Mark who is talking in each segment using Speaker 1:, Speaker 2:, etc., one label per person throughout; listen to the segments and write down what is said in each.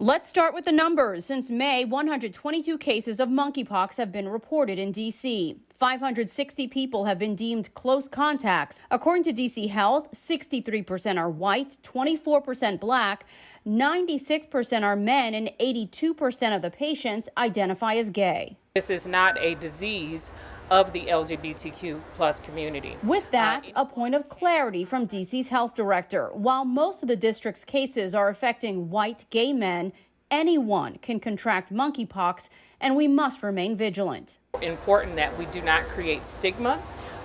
Speaker 1: Let's start with the numbers. Since May, 122 cases of monkeypox have been reported in D.C. 560 people have been deemed close contacts. According to D.C. Health, 63% are white, 24% black, 96% are men, and 82% of the patients identify as gay.
Speaker 2: This is not a disease of the LGBTQ plus community.
Speaker 1: With that, a point of clarity from D.C.'s health director. While most of the district's cases are affecting white gay men, anyone can contract monkeypox, and we must remain vigilant.
Speaker 2: Important that we do not create stigma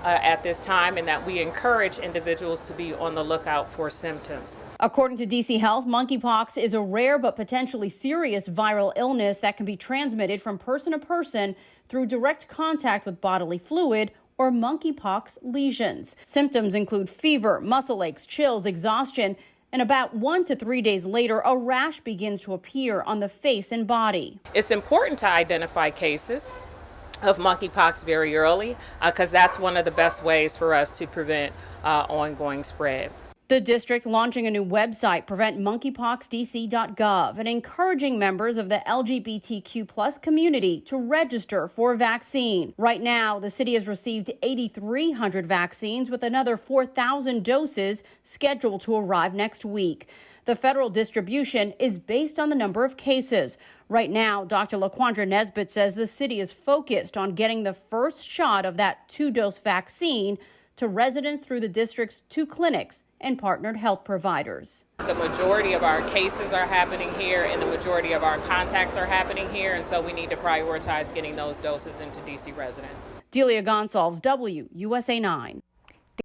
Speaker 2: at this time, and that we encourage individuals to be on the lookout for symptoms.
Speaker 1: According to D.C. Health, monkeypox is a rare but potentially serious viral illness that can be transmitted from person to person through direct contact with bodily fluid or monkeypox lesions. Symptoms include fever, muscle aches, chills, exhaustion, and about 1 to 3 days later, a rash begins to appear on the face and body.
Speaker 2: It's important to identify cases of monkeypox very early because that's one of the best ways for us to prevent ongoing spread.
Speaker 1: The district launching a new website, preventmonkeypoxdc.gov, and encouraging members of the LGBTQ plus community to register for a vaccine. Right now, the city has received 8,300 vaccines with another 4,000 doses scheduled to arrive next week. The federal distribution is based on the number of cases. Right now, Dr. LaQuandra Nesbitt says the city is focused on getting the first shot of that 2-dose vaccine to residents through the district's 2 clinics and partnered health providers.
Speaker 2: The majority of our cases are happening here, and the majority of our contacts are happening here, and so we need to prioritize getting those doses into D.C. residents.
Speaker 1: Delia Gonsalves, WUSA 9.